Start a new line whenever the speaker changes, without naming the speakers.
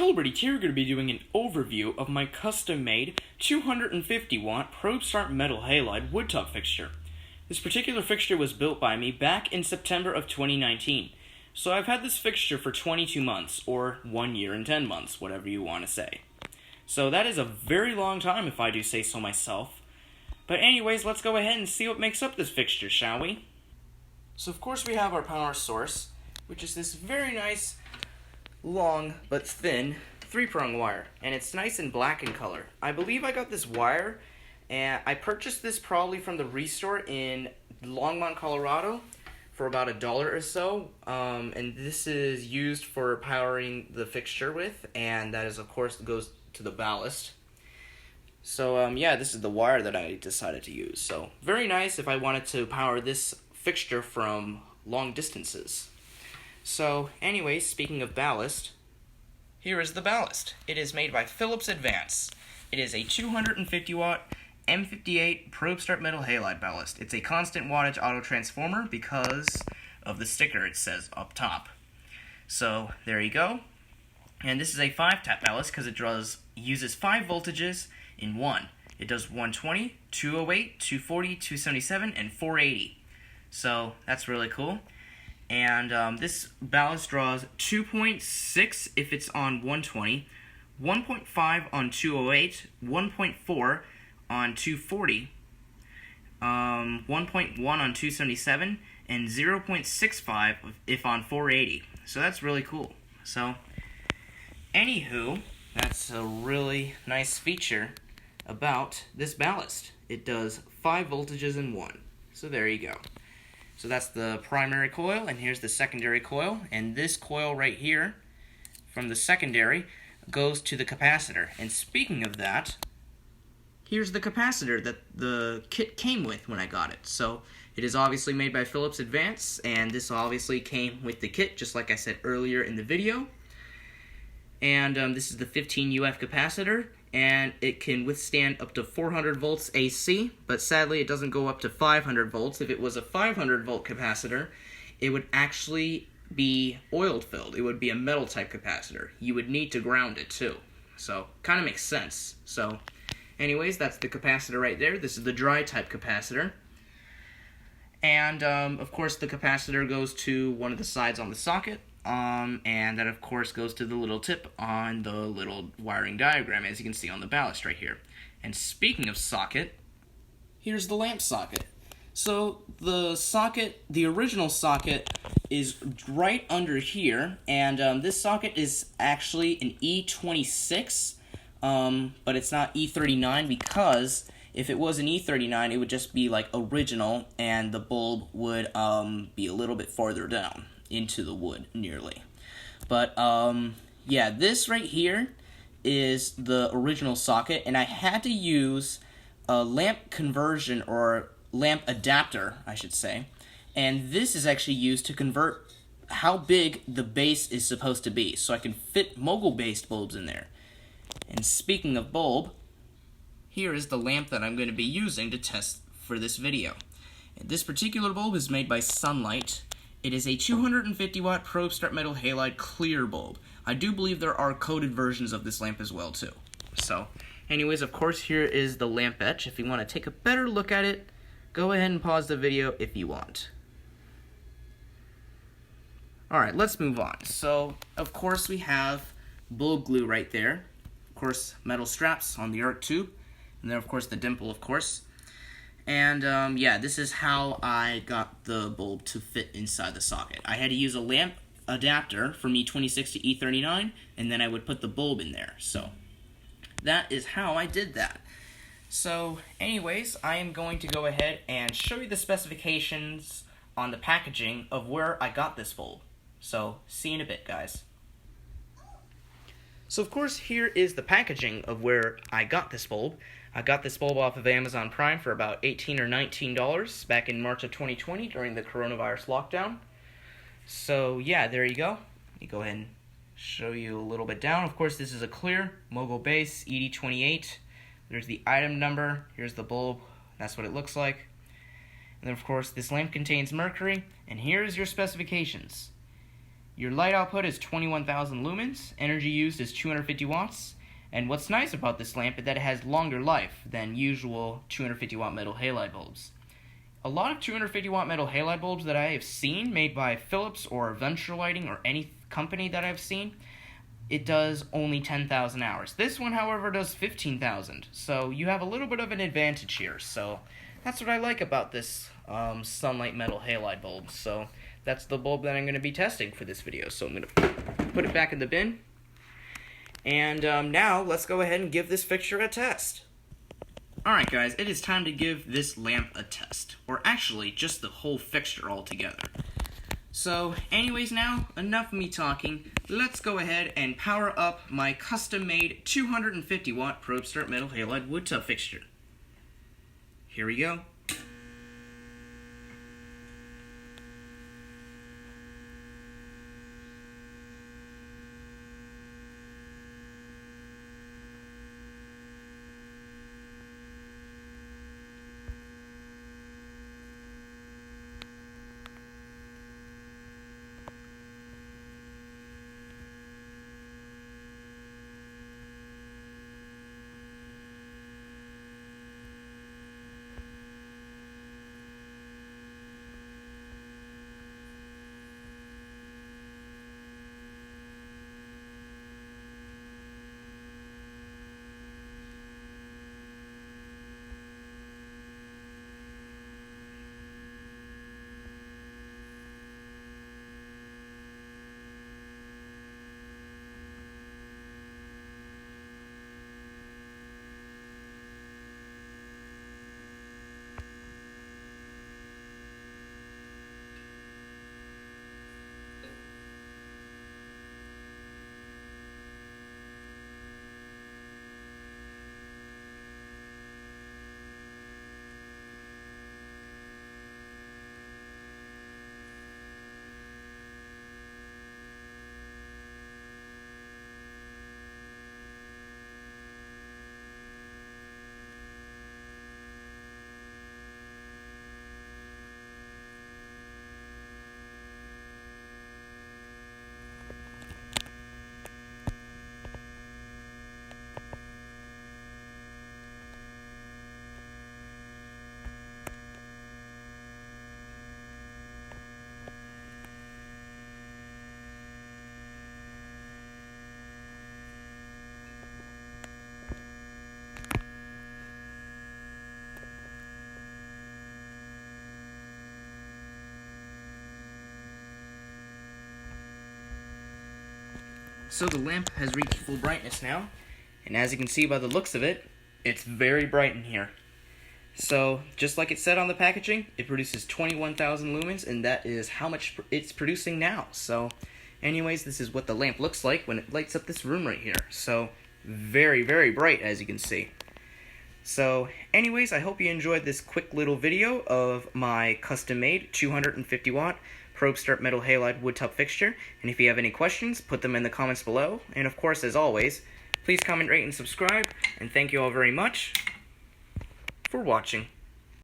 Hello everybody, here we're going to be doing an overview of my custom-made 250-watt probe start metal halide woodtop fixture. This particular fixture was built by me back in September of 2019. So I've had this fixture for 22 months, or 1 year and 10 months, whatever you want to say. So that is a very long time if I do say so myself. But anyways, let's go ahead and see what makes up this fixture, shall we? So of course we have our power source, which is this very nice, long but thin 3-prong wire, and it's nice and black in color. I believe I got this wire, and I purchased this probably from the restore in Longmont, Colorado for about $1 or so, and this is used for powering the fixture with, and that is of course goes to the ballast. So yeah, this is the wire that I decided to use. So very nice if I wanted to power this fixture from long distances. So anyways, speaking of ballast, here is the ballast. It is made by Philips Advance. It is a 250 watt M58 probe start metal halide ballast. It's a constant wattage auto transformer because of the sticker it says up top. So there you go. And this is a 5-tap ballast because it uses 5 voltages in one. It does 120, 208, 240, 277, and 480. So that's really cool. And this ballast draws 2.6 if it's on 120, 1.5 on 208, 1.4 on 240, 1.1 on 277, and 0.65 if on 480. So that's really cool. So, anywho, that's a really nice feature about this ballast. It does 5 voltages in one. So there you go. So that's the primary coil, and here's the secondary coil, and this coil right here from the secondary goes to the capacitor. And speaking of that, here's the capacitor that the kit came with when I got it. So it is obviously made by Philips Advance, and this obviously came with the kit, just like I said earlier in the video. And this is the 15 UF capacitor, and it can withstand up to 400 volts AC, but sadly it doesn't go up to 500 volts. If it was a 500 volt capacitor, it would actually be oil filled. It would be a metal type capacitor. You would need to ground it too. So, kind of makes sense. So, anyways, that's the capacitor right there. This is the dry type capacitor. And, of course, the capacitor goes to one of the sides on the socket. And that of course goes to the little tip on the little wiring diagram, as you can see on the ballast right here. And speaking of socket, here's the lamp socket. So the socket, the original socket, is right under here, and this socket is actually an E26, but it's not E39 because if it was an E39, it would just be like original, and the bulb would be a little bit farther down into the wood, nearly. But, yeah, this right here is the original socket, and I had to use a lamp conversion, or lamp adapter, I should say, and this is actually used to convert how big the base is supposed to be, so I can fit mogul-based bulbs in there. And speaking of bulb, here is the lamp that I'm going to be using to test for this video. And this particular bulb is made by Sunlite. It is a 250 watt probe start metal halide clear bulb. I do believe there are coated versions of this lamp as well too. So, anyways, of course, here is the lamp etch. If you want to take a better look at it, go ahead and pause the video if you want. Alright, let's move on. So, of course, we have bulb glue right there. Of course, metal straps on the arc tube. And then, of course, the dimple, of course. And, yeah, this is how I got the bulb to fit inside the socket. I had to use a lamp adapter from E26 to E39, and then I would put the bulb in there. So, that is how I did that. So, anyways, I am going to go ahead and show you the specifications on the packaging of where I got this bulb. So, see you in a bit, guys. So, of course, here is the packaging of where I got this bulb. I got this bulb off of Amazon Prime for about $18 or $19 back in March of 2020 during the coronavirus lockdown. So, yeah, there you go. Let me go ahead and show you a little bit down. Of course, this is a clear mogul base, ED28. There's the item number. Here's the bulb. That's what it looks like. And then, of course, this lamp contains mercury. And here's your specifications. Your light output is 21,000 lumens, energy used is 250 watts, and what's nice about this lamp is that it has longer life than usual 250 watt metal halide bulbs. A lot of 250 watt metal halide bulbs that I have seen made by Philips or Venture Lighting or any company that I've seen, it does only 10,000 hours. This one, however, does 15,000, so you have a little bit of an advantage here. So that's what I like about this Sunlite metal halide bulb. So that's the bulb that I'm going to be testing for this video. So I'm going to put it back in the bin. And now let's go ahead and give this fixture a test. Alright guys, it is time to give this lamp a test. Or actually, just the whole fixture altogether. So anyways now, enough of me talking. Let's go ahead and power up my custom-made 250 watt probe start metal halide wood tub fixture. Here we go. So the lamp has reached full brightness now, and as you can see by the looks of it, it's very bright in here. So, just like it said on the packaging, it produces 21,000 lumens, and that is how much it's producing now. So, anyways, this is what the lamp looks like when it lights up this room right here. So, very, very bright, as you can see. So, anyways, I hope you enjoyed this quick little video of my custom-made 250 watt probe start metal halide wood tub fixture. And if you have any questions, put them in the comments below. And of course, as always, please comment, rate, and subscribe. And thank you all very much for watching.